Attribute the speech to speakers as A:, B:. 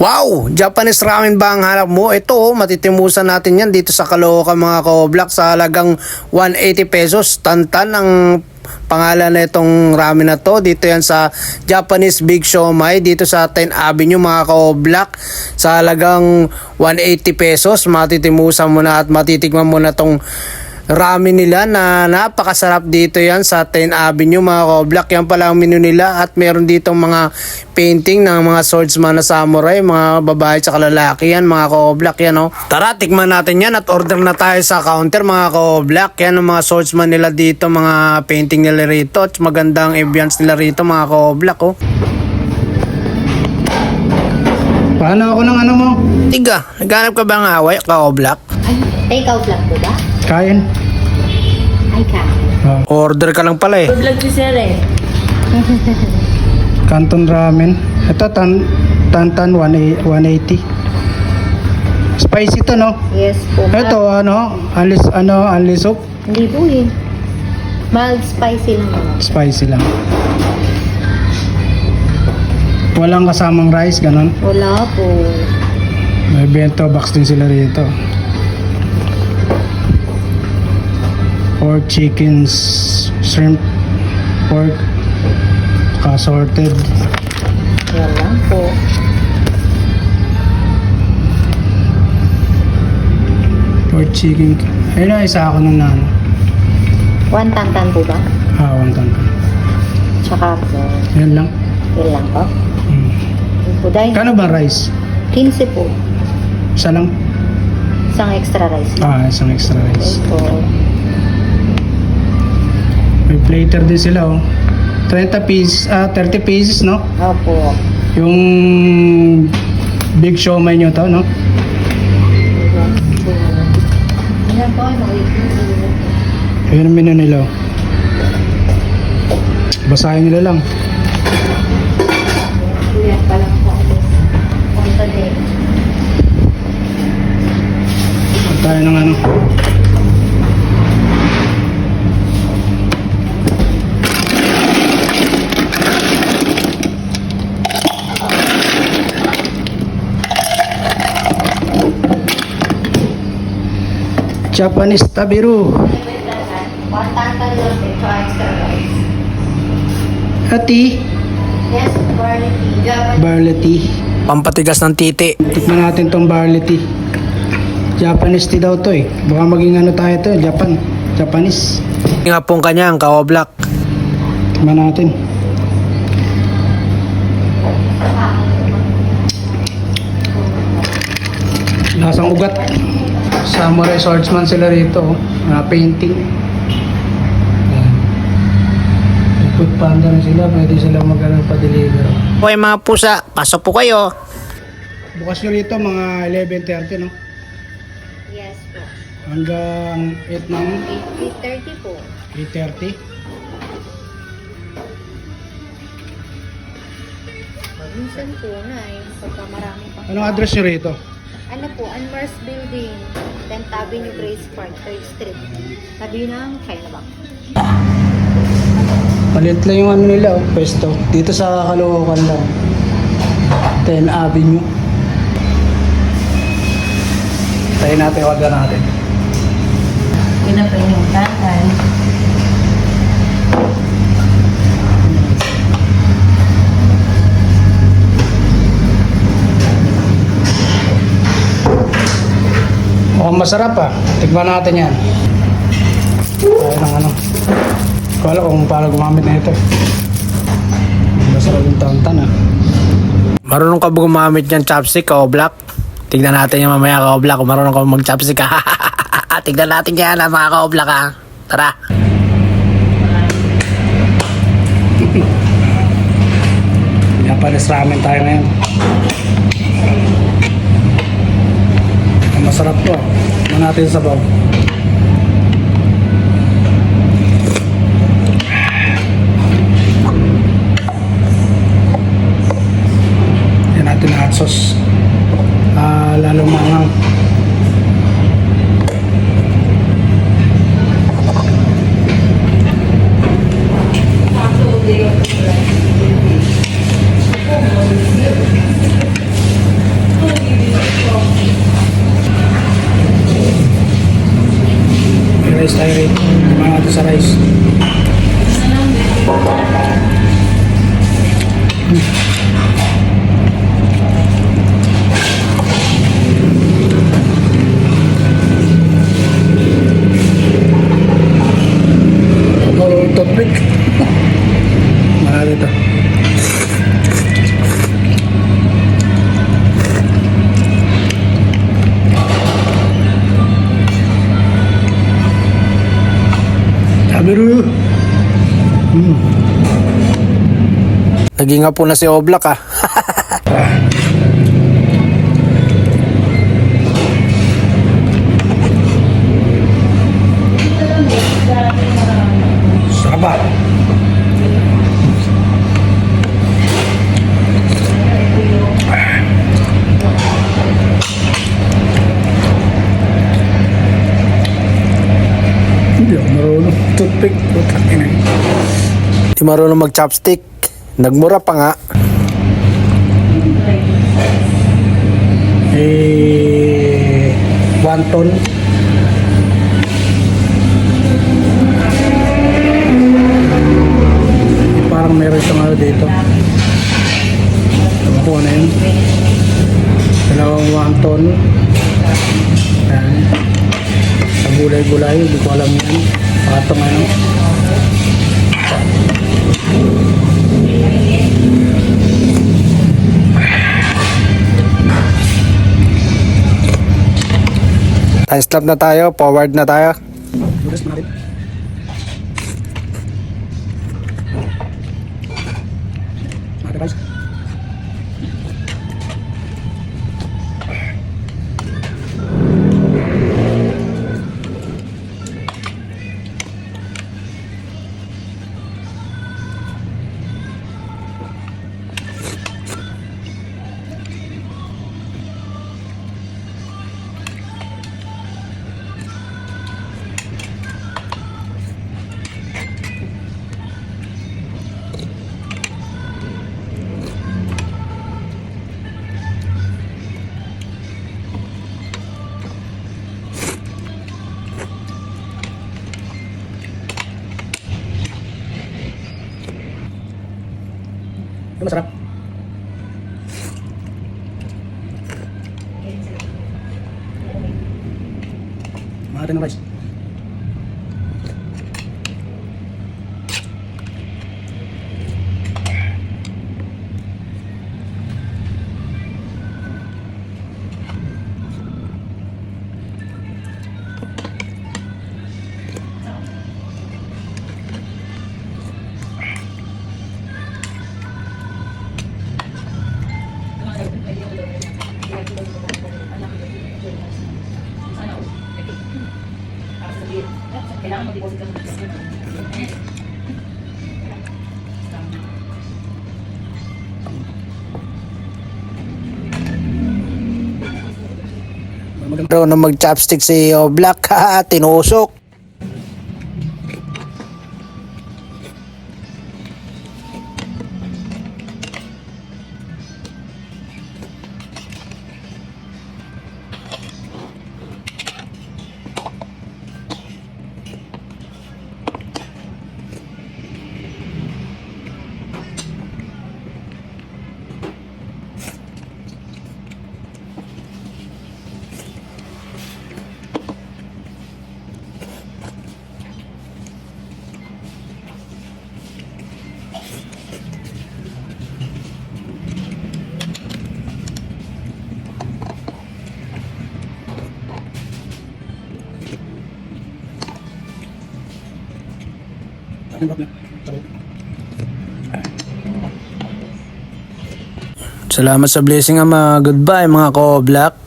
A: Wow! Japanese ramen ba ang hanap mo? Ito, matitimusan natin yan dito sa Caloocan mga ka-Oblak sa halagang 180 pesos. Tantan ang pangalan na itong ramen na to. Dito yan sa Japanese Big Siomai dito sa 10th Avenue mga ka-Oblak sa halagang 180 pesos. Matitimusan mo na at matitikman mo na tong ramen nila na napakasarap dito yan sa 10th Avenue mga ka-Oblak. Yan pala ang menu nila at meron dito mga painting ng mga swordsman na samurai, mga babae at lalaki yan mga ka-Oblak yan oh. Tara, tikman natin yan at order na tayo sa counter mga ka-Oblak. Yan ang mga swordsman nila dito, mga painting nila rito at magandang ambience nila rito mga ka-Oblak oh.
B: Paano ako ng ano mo?
A: Tiga, naghanap ka ba ng away ka-Oblak?
C: Ay, take out lang po ba?
B: Kain.
C: Ay, ka.
A: Order ka lang pala eh.
C: Vlog si Sir eh.
B: Canton ramen. Ito tantan 180. Spicy to no?
C: Yes po.
B: Ito unli soup.
C: Hindi po eh. Mild spicy lang naman.
B: Spicy lang. Walang kasamang rice, ganon.
C: Wala po.
B: May bento box din sila rito. Pork, chickens, shrimp, pork, assorted.
C: Yan lang po.
B: Pork, chicken. Ayun na, isa ako ng nano.
C: One tantan po ba?
B: Wantan.
C: Tsaka po.
B: Yan lang.
C: Yan lang po. Yan po dahil.
B: Kano ba rice?
C: 15 po.
B: Isa lang?
C: Isang extra rice.
B: Isang extra rice.
C: Yes po.
B: May plater din sila oh. 30 pieces no?
C: Opo.
B: Yung big siomai nyo to no?
C: Yan po.
B: Ayun ang menu nila oh. Basahin nila lang.
C: Yan pa lang po. Punta din.
B: Tayo ng ano. Japanese tabiru.
C: One tantan lang din. Tsaka extra rice.
B: Ati.
C: Yes, barley tea. Japanese.
B: Barley tea.
A: Pampatigas ng titi.
B: Tikman natin tong barley tea. Japanese tea daw to eh. Baka maging ano tayo to, Japanese.
A: Nga pong kanya ang ka-Oblak.
B: Tikman natin. Lasang ugat. Samurai swordsman sila rito. Painting. Ayan. Food panda na sila. Pwede sila magkaroon pa-deliver.
A: Okay mga pusa, pasok po kayo.
B: Bukas nyo rito mga 11:30 no?
C: Yes po.
B: Hanggang 8 ng
C: 8:30 po.
B: 8:30.
C: Minsan po na eh. Pagka marami pa.
B: Anong address nyo rito?
C: Ano po, Anmars Building, 10th Avenue, Grace Park, 3rd Street. Tabi ng China Bank.
B: Maliit lang yung ano nila, pwesto. Dito sa Caloocan lang. 10th Avenue. Tayo natin, order natin.
C: Yun na po yung tantan.
B: Mukhang masarap ah. Tikman natin yan. Tayo ng ano. Wala kung paano gumamit na ito. Masarap yung tantan ah.
A: Marunong ka ba gumamit ng chopstick ka-Oblak? Tignan natin yung mamaya ka-Oblak kung marunong ka mag-chopstick ka. Tignan natin yan mga ka-Oblak ha. Tara.
B: Japanese ramen tayo ngayon. Masarap to. Tignan natin sa sabaw. Yan natin na hot sauce. Lalong mangang. rice tayo rito. Tikman natin sa rice. Toothpick. Mahal ito. Sabiru.
A: Naging nga po na si Oblak ah.
B: Sabat. Hindi ako marunong. Toothpick. Putak ina.
A: Di marunong mag-chopstick. Nagmura pa nga.
B: Wonton. Parang meron siyang ano dito. Ewan ko ano yun. Dalawang wonton. Ayan. Sa gulay-gulay, hindi ko alam yan. Patong ano.
A: Time stop na tayo. Forward na tayo.
B: Bukas na rin. Mati guys. Itu masarap. Mahal ng rice.
A: Pero na mag-chopstick si Oblak ha, tinusok. Salamat sa blessing ama. Goodbye mga ko-Oblak.